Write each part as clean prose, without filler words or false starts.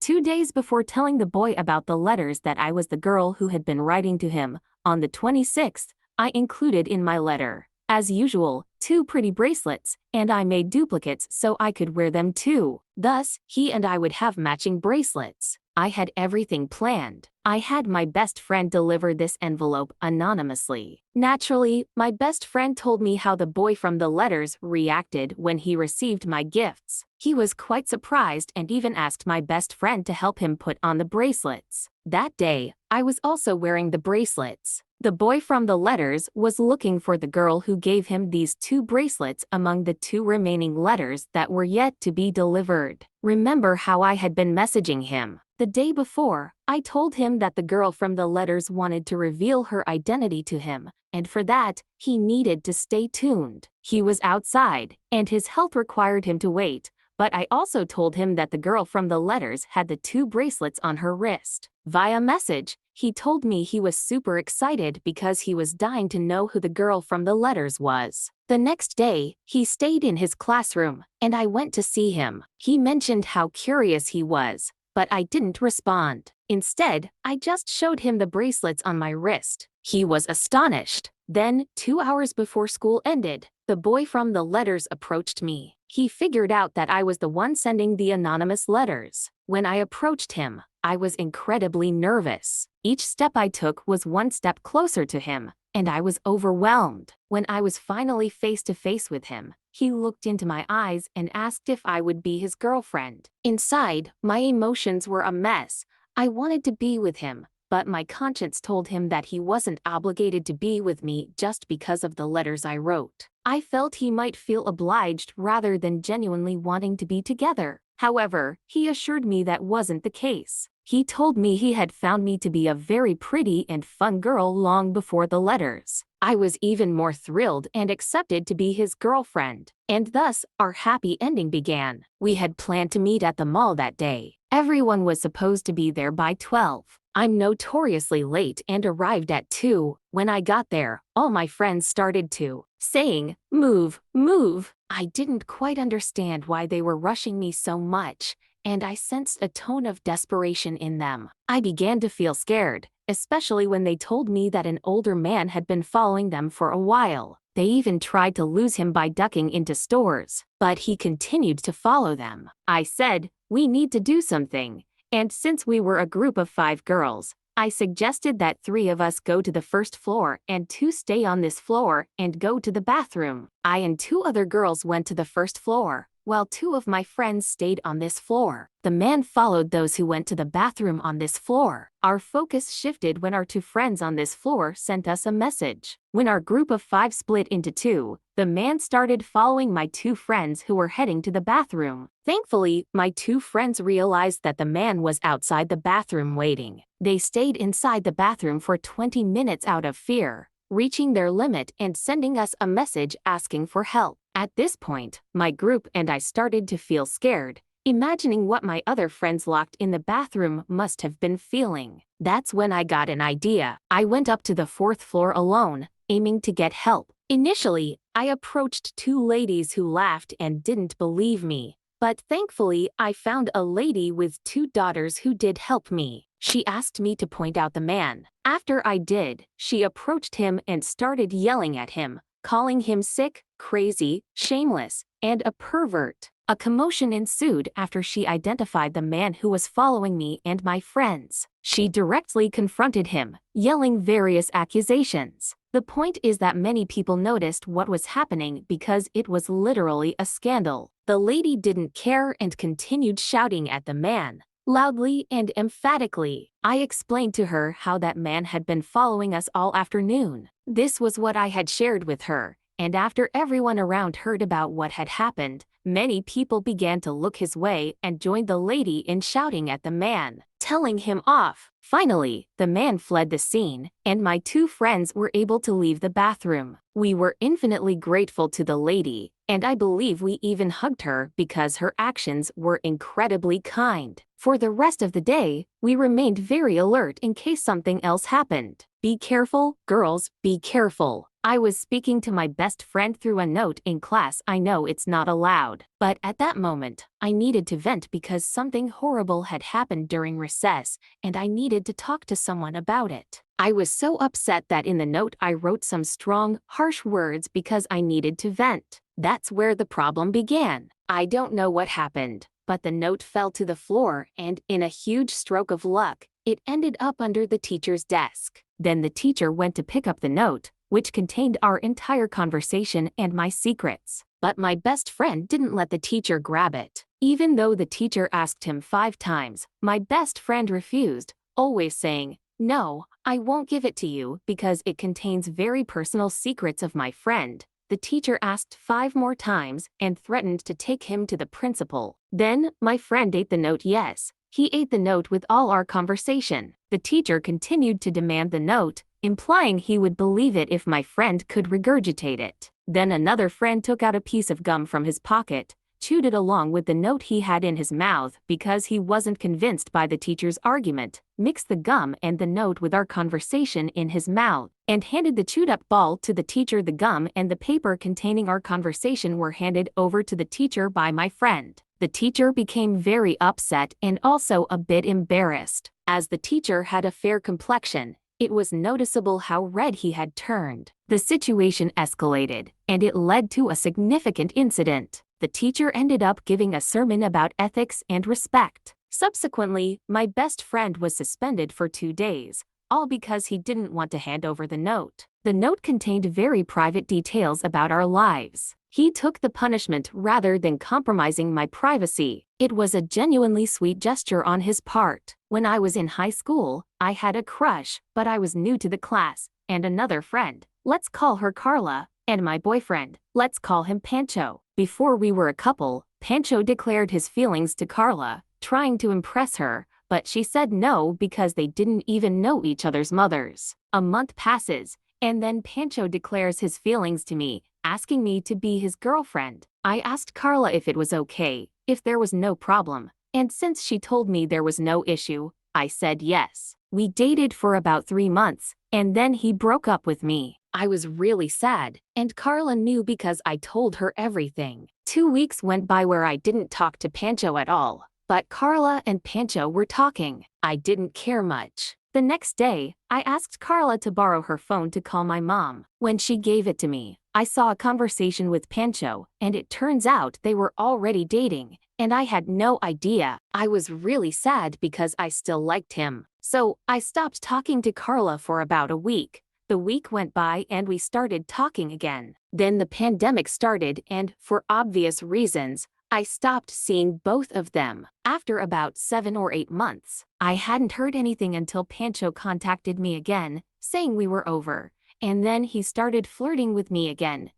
2 days before telling the boy about the letters that I was the girl who had been writing to him, on the 26th, I included in my letter, as usual, 2 pretty bracelets, and I made duplicates so I could wear them too. Thus, he and I would have matching bracelets. I had everything planned. I had my best friend deliver this envelope anonymously. Naturally, my best friend told me how the boy from the letters reacted when he received my gifts. He was quite surprised and even asked my best friend to help him put on the bracelets. That day, I was also wearing the bracelets. The boy from the letters was looking for the girl who gave him these 2 bracelets among the 2 remaining letters that were yet to be delivered. Remember how I had been messaging him? The day before, I told him that the girl from the letters wanted to reveal her identity to him, and for that, he needed to stay tuned. He was outside, and his health required him to wait, but I also told him that the girl from the letters had the 2 bracelets on her wrist. Via message, he told me he was super excited because he was dying to know who the girl from the letters was. The next day, he stayed in his classroom, and I went to see him. He mentioned how curious he was, but I didn't respond. Instead, I just showed him the bracelets on my wrist. He was astonished. Then, 2 hours before school ended, the boy from the letters approached me. He figured out that I was the one sending the anonymous letters. When I approached him, I was incredibly nervous. Each step I took was one step closer to him, and I was overwhelmed. When I was finally face to face with him, he looked into my eyes and asked if I would be his girlfriend. Inside, my emotions were a mess. I wanted to be with him, but my conscience told him that he wasn't obligated to be with me just because of the letters I wrote. I felt he might feel obliged rather than genuinely wanting to be together. However, he assured me that wasn't the case. He told me he had found me to be a very pretty and fun girl long before the letters. I was even more thrilled and accepted to be his girlfriend, and thus our happy ending began. We had planned to meet at the mall that day. Everyone was supposed to be there by 12. I'm notoriously late and arrived at 2. When I got there, all my friends started saying, "Move, move." I didn't quite understand why they were rushing me so much, and I sensed a tone of desperation in them. I began to feel scared, especially when they told me that an older man had been following them for a while. They even tried to lose him by ducking into stores, but he continued to follow them. I said, "We need to do something," and since we were a group of 5 girls, I suggested that 3 of us go to the first floor and 2 stay on this floor and go to the bathroom. I and 2 other girls went to the first floor, while 2 of my friends stayed on this floor. The man followed those who went to the bathroom on this floor. Our focus shifted when our 2 friends on this floor sent us a message. When our group of 5 split into 2, the man started following my 2 friends who were heading to the bathroom. Thankfully, my 2 friends realized that the man was outside the bathroom waiting. They stayed inside the bathroom for 20 minutes out of fear, reaching their limit and sending us a message asking for help. At this point, my group and I started to feel scared, imagining what my other friends locked in the bathroom must have been feeling. That's when I got an idea. I went up to the 4th floor alone, aiming to get help. Initially, I approached 2 ladies who laughed and didn't believe me, but thankfully I found a lady with 2 daughters who did help me. She asked me to point out the man. After I did, she approached him and started yelling at him, calling him sick, crazy, shameless, and a pervert. A commotion ensued after she identified the man who was following me and my friends. She directly confronted him, yelling various accusations. The point is that many people noticed what was happening because it was literally a scandal. The lady didn't care and continued shouting at the man, loudly and emphatically. I explained to her how that man had been following us all afternoon. This was what I had shared with her, and after everyone around heard about what had happened, many people began to look his way and joined the lady in shouting at the man, telling him off. Finally, the man fled the scene, and my 2 friends were able to leave the bathroom. We were infinitely grateful to the lady, and I believe we even hugged her because her actions were incredibly kind. For the rest of the day, we remained very alert in case something else happened. Be careful, girls, be careful. I was speaking to my best friend through a note in class. I know it's not allowed, but at that moment, I needed to vent because something horrible had happened during recess, and I needed to talk to someone about it. I was so upset that in the note I wrote some strong, harsh words because I needed to vent. That's where the problem began. I don't know what happened, but the note fell to the floor and, in a huge stroke of luck, it ended up under the teacher's desk. Then the teacher went to pick up the note, which contained our entire conversation and my secrets. But my best friend didn't let the teacher grab it. Even though the teacher asked him 5 times, my best friend refused, always saying, "No, I won't give it to you because it contains very personal secrets of my friend." The teacher asked 5 more times and threatened to take him to the principal. Then, my friend ate the note. Yes, he ate the note with all our conversation. The teacher continued to demand the note, implying he would believe it if my friend could regurgitate it. Then another friend took out a piece of gum from his pocket, chewed it along with the note he had in his mouth because he wasn't convinced by the teacher's argument, mixed the gum and the note with our conversation in his mouth, and handed the chewed-up ball to the teacher. The gum and the paper containing our conversation were handed over to the teacher by my friend. The teacher became very upset and also a bit embarrassed. As the teacher had a fair complexion, it was noticeable how red he had turned. The situation escalated, and it led to a significant incident. The teacher ended up giving a sermon about ethics and respect. Subsequently, my best friend was suspended for 2 days, all because he didn't want to hand over the note. The note contained very private details about our lives. He took the punishment rather than compromising my privacy. It was a genuinely sweet gesture on his part. When I was in high school, I had a crush, but I was new to the class, and another friend, let's call her Carla, and my boyfriend, let's call him Pancho. Before we were a couple, Pancho declared his feelings to Carla, trying to impress her, but she said no because they didn't even know each other's mothers. A month passes, and then Pancho declares his feelings to me, asking me to be his girlfriend. I asked Carla if it was okay, if there was no problem, and since she told me there was no issue, I said yes. We dated for about 3 months, and then he broke up with me. I was really sad, and Carla knew because I told her everything. 2 weeks went by where I didn't talk to Pancho at all, but Carla and Pancho were talking. I didn't care much. The next day, I asked Carla to borrow her phone to call my mom. When she gave it to me, I saw a conversation with Pancho, and it turns out they were already dating, and I had no idea. I was really sad because I still liked him. So, I stopped talking to Carla for about a week. The week went by and we started talking again. Then the pandemic started and, for obvious reasons, I stopped seeing both of them. After about 7 or 8 months, I hadn't heard anything until Pancho contacted me again, saying we were over. And then he started flirting with me again,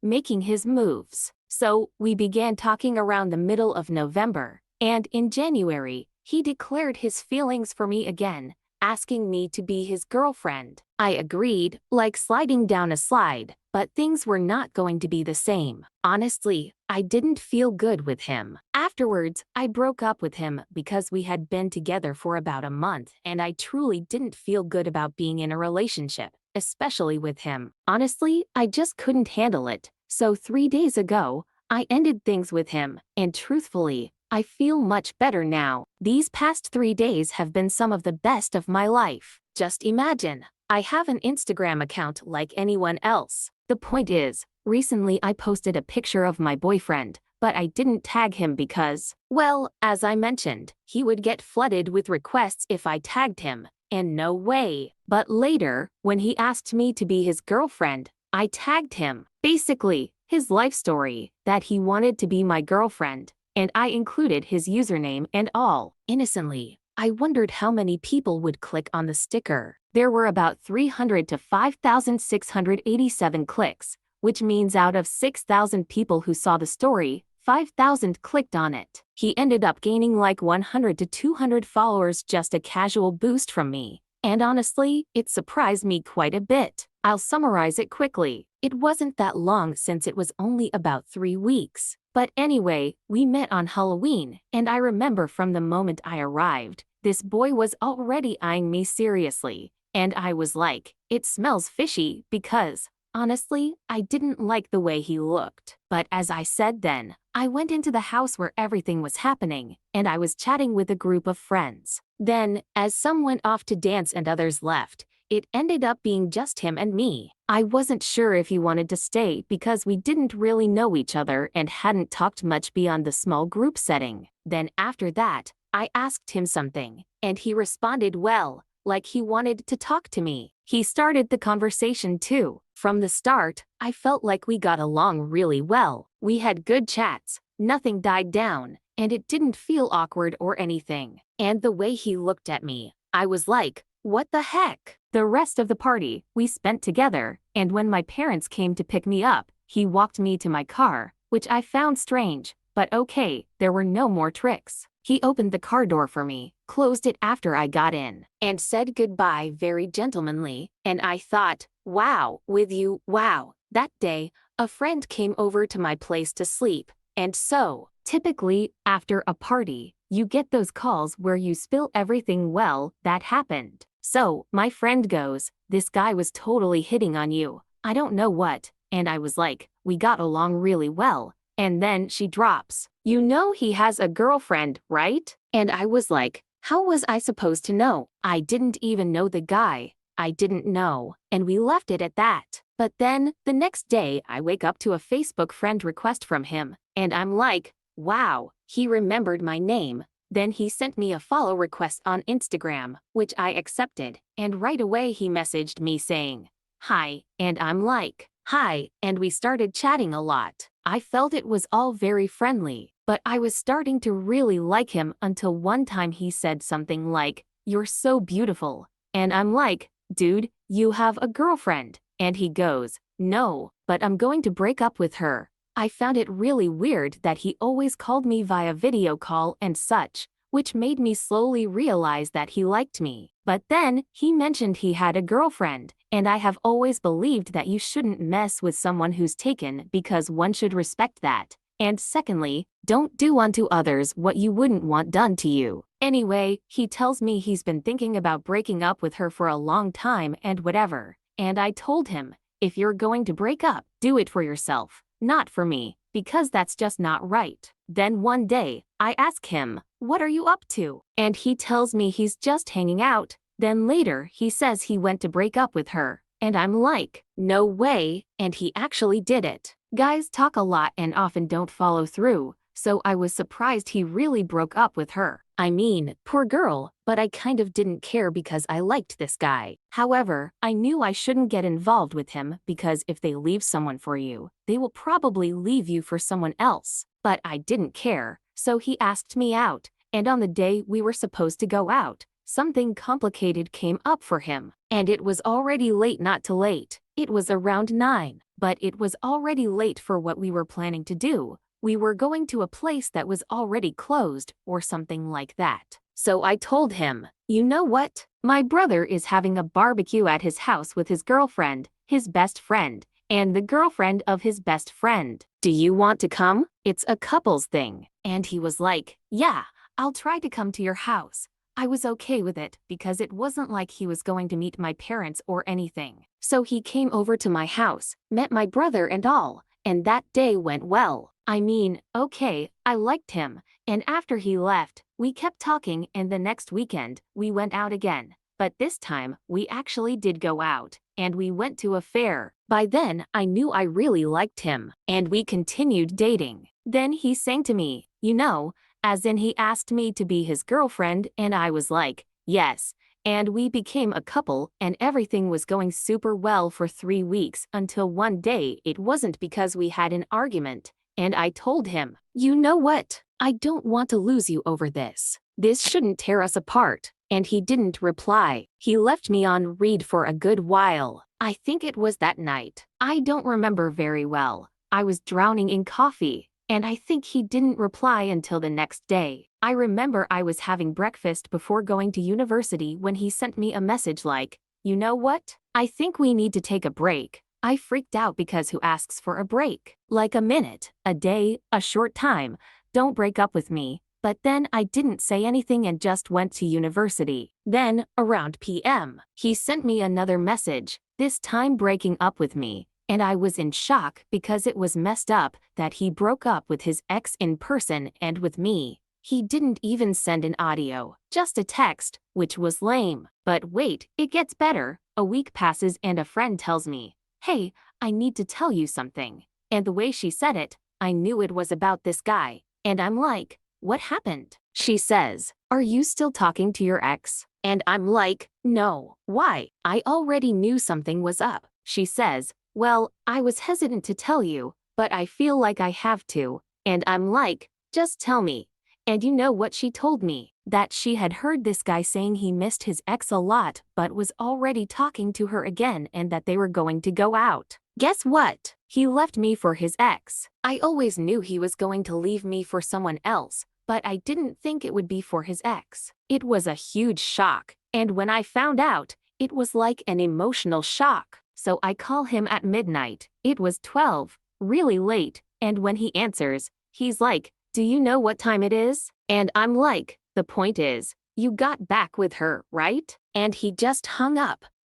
making his moves. So, we began talking around the middle of November, and in January, he declared his feelings for me again, asking me to be his girlfriend. I agreed, like sliding down a slide, but things were not going to be the same. Honestly, I didn't feel good with him. Afterwards, I broke up with him because we had been together for about a month and I truly didn't feel good about being in a relationship, especially with him. Honestly, I just couldn't handle it. So 3 days ago, I ended things with him, and truthfully, I feel much better now. These past 3 days have been some of the best of my life. Just imagine, I have an Instagram account like anyone else. The point is, recently I posted a picture of my boyfriend, but I didn't tag him because, well, as I mentioned, he would get flooded with requests if I tagged him, and no way. But later, when he asked me to be his girlfriend, I tagged him. Basically, his life story, that he wanted to be my girlfriend, and I included his username and all. Innocently, I wondered how many people would click on the sticker. There were about 300 to 5,687 clicks, which means out of 6,000 people who saw the story, 5,000 clicked on it. He ended up gaining like 100 to 200 followers, just a casual boost from me. And honestly, it surprised me quite a bit. I'll summarize it quickly. It wasn't that long since it was only about 3 weeks. But anyway, we met on Halloween, and I remember from the moment I arrived, this boy was already eyeing me seriously, And I was like, it smells fishy because, honestly, I didn't like the way he looked. But as I said then, I went into the house where everything was happening, and I was chatting with a group of friends. Then, as some went off to dance and others left, it ended up being just him and me. I wasn't sure if he wanted to stay because we didn't really know each other and hadn't talked much beyond the small group setting. Then after that, I asked him something, and he responded well, like he wanted to talk to me. He started the conversation too. From the start, I felt like we got along really well. We had good chats, nothing died down, and it didn't feel awkward or anything. And the way he looked at me, I was like, what the heck? The rest of the party we spent together, and when my parents came to pick me up, he walked me to my car, which I found strange, but okay, there were no more tricks. He opened the car door for me, closed it after I got in, and said goodbye very gentlemanly, and I thought, wow, with you, wow. That day, a friend came over to my place to sleep, and so, typically, after a party, you get those calls where you spill everything. Well, that happened. So, my friend goes, this guy was totally hitting on you. I don't know what. And I was like, we got along really well. And then she drops, you know he has a girlfriend, right? And I was like, how was I supposed to know? I didn't even know the guy. I didn't know. And we left it at that. But then, the next day I wake up to a Facebook friend request from him. And I'm like, wow, he remembered my name. Then he sent me a follow request on Instagram, which I accepted, and right away he messaged me saying, hi, and I'm like, hi, and we started chatting a lot. I felt it was all very friendly, but I was starting to really like him until one time he said something like, you're so beautiful. And I'm like, dude, you have a girlfriend. And he goes, no, but I'm going to break up with her. I found it really weird that he always called me via video call and such, which made me slowly realize that he liked me. But then, he mentioned he had a girlfriend, and I have always believed that you shouldn't mess with someone who's taken because one should respect that. And secondly, don't do unto others what you wouldn't want done to you. Anyway, he tells me he's been thinking about breaking up with her for a long time and whatever. And I told him, if you're going to break up, do it for yourself. Not for me, because that's just not right. Then one day, I ask him, what are you up to? And he tells me he's just hanging out. Then later, he says he went to break up with her. And I'm like, no way, and he actually did it. Guys talk a lot and often don't follow through, so I was surprised he really broke up with her. I mean, poor girl, but I kind of didn't care because I liked this guy. However, I knew I shouldn't get involved with him because if they leave someone for you, they will probably leave you for someone else. But I didn't care, so he asked me out, and on the day we were supposed to go out, something complicated came up for him. And it was already late, not too late. It was around 9, but it was already late for what we were planning to do. We were going to a place that was already closed or something like that. So I told him, you know what? My brother is having a barbecue at his house with his girlfriend, his best friend, and the girlfriend of his best friend. Do you want to come? It's a couples thing. And he was like, yeah, I'll try to come to your house. I was okay with it because it wasn't like he was going to meet my parents or anything. So he came over to my house, met my brother and all, and that day went well. I mean, okay, I liked him, and after he left, we kept talking and the next weekend, we went out again. But this time, we actually did go out, and we went to a fair. By then, I knew I really liked him, and we continued dating. Then he sang to me, you know, as in he asked me to be his girlfriend, and I was like, yes. And we became a couple, and everything was going super well for 3 weeks until one day it wasn't because we had an argument. And I told him, you know what? I don't want to lose you over this. This shouldn't tear us apart. And he didn't reply. He left me on read for a good while. I think it was that night. I don't remember very well. I was drowning in coffee. And I think he didn't reply until the next day. I remember I was having breakfast before going to university when he sent me a message like, you know what? I think we need to take a break. I freaked out because who asks for a break? Like a minute, a day, a short time. Don't break up with me. but then I didn't say anything and just went to university. Then, around PM, he sent me another message, this time breaking up with me, and I was in shock because it was messed up that he broke up with his ex in person and with me. He didn't even send an audio, just a text, which was lame. But wait, it gets better. A week passes and a friend tells me, "Hey, I need to tell you something." And the way she said it, I knew it was about this guy. And I'm like, "What happened?" She says, "Are you still talking to your ex?" And I'm like, "No, why?" I already knew something was up. She says, "Well, I was hesitant to tell you, but I feel like I have to." And I'm like, "Just tell me." And you know what she told me? That she had heard this guy saying he missed his ex a lot but was already talking to her again and that they were going to go out. Guess what? He left me for his ex. I always knew he was going to leave me for someone else, but I didn't think it would be for his ex. It was a huge shock, and when I found out, it was like an emotional shock. So I call him at midnight. It was 12, really late, and when he answers, he's like, "Do you know what time it is?" And I'm like, "The point is, you got back with her, right?" And he just hung up.